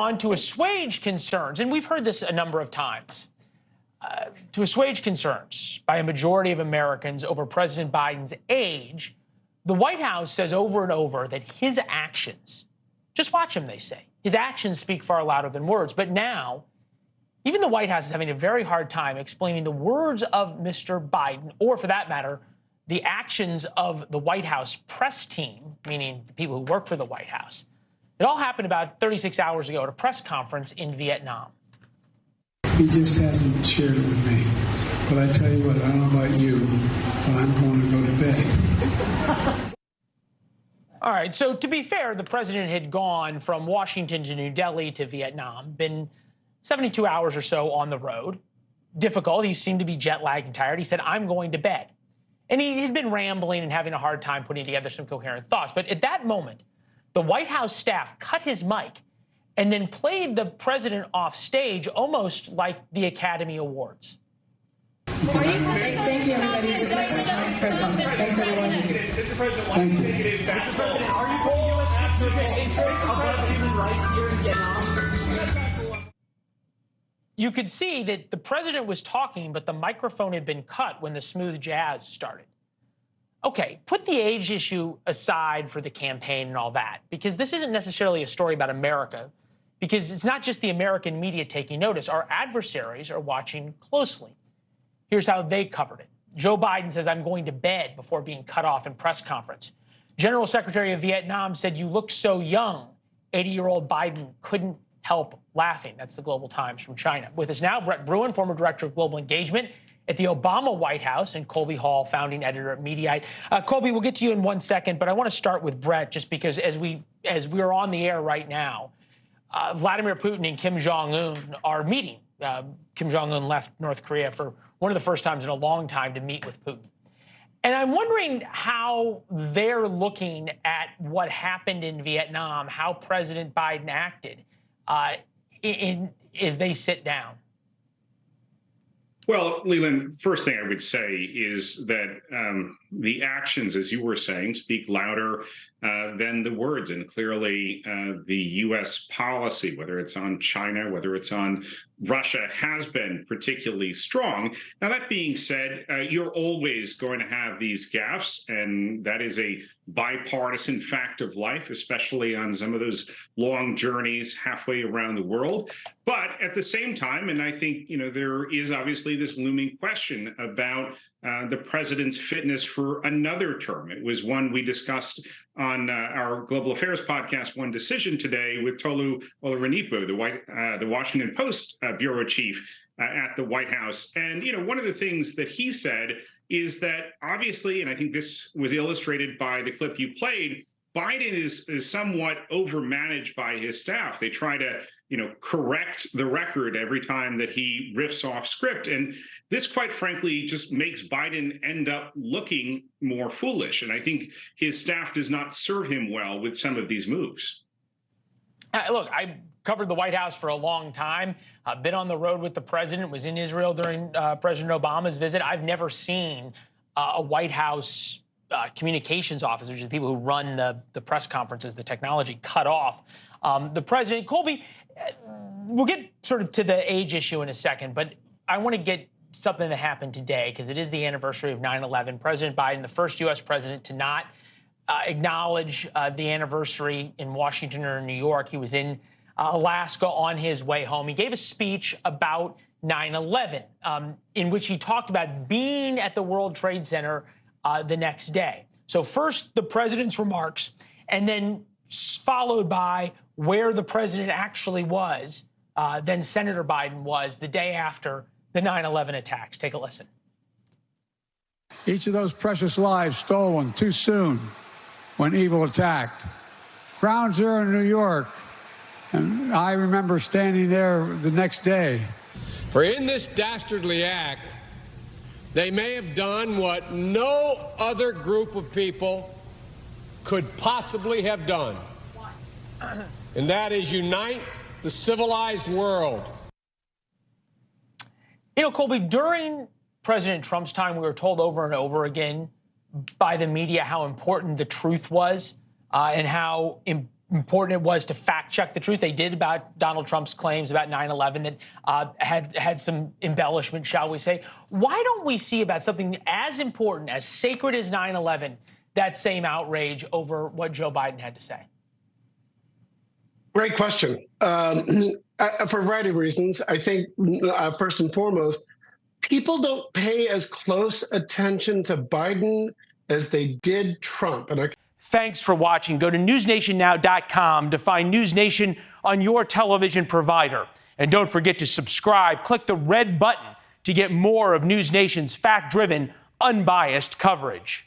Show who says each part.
Speaker 1: gone to assuage concerns, and we've heard this a number of times, to assuage concerns by a majority of Americans over President Biden's age. The White House says over and over that his actions, just watch him, they say, his actions speak far louder than words. But now, even the White House is having a very hard time explaining the words of Mr. Biden, or for that matter, the actions of the White House press team, meaning the people who work for the White House. It all happened about 36 hours ago at a press conference in Vietnam.
Speaker 2: He just hasn't shared it with me. But I tell you what, I don't know about you, but I'm going to go to bed.
Speaker 1: All right, so to be fair, the president had gone from Washington to New Delhi to Vietnam, been 72 hours or so on the road. Difficult. He seemed to be jet lagged and tired. He said, I'm going to bed. And he had been rambling and having a hard time putting together some coherent thoughts. But at that moment, the White House staff cut his mic and then played the president off stage, almost like the Academy Awards.
Speaker 3: Thank you, everybody. This is my press conference. Thanks, everyone.
Speaker 4: Mr. President, are you putting U.S. strategic interests above human rights here in Vietnam?
Speaker 1: You could see that the president was talking, but the microphone had been cut when the smooth jazz started. Okay, put the age issue aside for the campaign and all that, because this isn't necessarily a story about America, because it's not just the American media taking notice. Our adversaries are watching closely. Here's how they covered it. Joe Biden says, I'm going to bed before being cut off in press conference. General Secretary of Vietnam said, you look so young. 80-year-old Biden couldn't help laughing. That's the Global Times from China. With us now, Bruen, former director of global engagement at the Obama White House, and Colby Hall, founding editor at Mediaite. Colby, we'll get to you in 1 second, but I want to start with Brett, just because as we are on the air right now, Vladimir Putin and Kim Jong-un are meeting. Kim Jong-un left North Korea for one of the first times in a long time to meet with Putin. And I'm wondering how they're looking at what happened in Vietnam, how President Biden acted as they sit down.
Speaker 5: Well, Leland, first thing I would say is that the actions, as you were saying, speak louder than the words. And clearly, the U.S. policy, whether it's on China, whether it's on Russia, has been particularly strong. Now, that being said, you're always going to have these gaffes, and that is a bipartisan fact of life, especially on some of those long journeys halfway around the world. But at the same time, and I think, there is obviously this looming question about the president's fitness for another term. It was one we discussed on our Global Affairs podcast, One Decision, today with Tolu Olorunnipa, the Washington Post bureau chief at the White House. And, one of the things that he said is that obviously, and I think this was illustrated by the clip you played, Biden is somewhat overmanaged by his staff. They try to, correct the record every time that he riffs off script. And this, quite frankly, just makes Biden end up looking more foolish. And I think his staff does not serve him well with some of these moves.
Speaker 1: Look, I covered the White House for a long time. I've been on the road with the president, was in Israel during President Obama's visit. I've never seen a White House communications office, which is the people who run the press conferences, the technology, cut off the president. Colby, we'll get sort of to the age issue in a second, but I want to get something that happened today because it is the anniversary of 9/11. President Biden, the first U.S. president to not acknowledge the anniversary in Washington or New York. He was in Alaska on his way home. He gave a speech about 9/11 in which he talked about being at the World Trade Center the next day. So first, the president's remarks, and then followed by where the president actually was, then Senator Biden was the day after the 9/11 attacks. Take a listen.
Speaker 2: Each of those precious lives stolen too soon when evil attacked. Ground Zero in New York, and I remember standing there the next day.
Speaker 6: For in this dastardly act, they may have done what no other group of people could possibly have done, and that is unite the civilized world.
Speaker 1: Colby, during President Trump's time, we were told over and over again by the media how important the truth was and how important it was to fact check the truth they did about Donald Trump's claims about 9/11 that had some embellishment, shall we say. Why don't we see about something as important, as sacred as 9/11, that same outrage over what Joe Biden had to say?
Speaker 7: Great question. For a variety of reasons. I think, first and foremost, people don't pay as close attention to Biden as they did Trump. And
Speaker 1: Thanks for watching. Go to newsnationnow.com to find News Nation on your television provider. And don't forget to subscribe. Click the red button to get more of News Nation's fact-driven, unbiased coverage.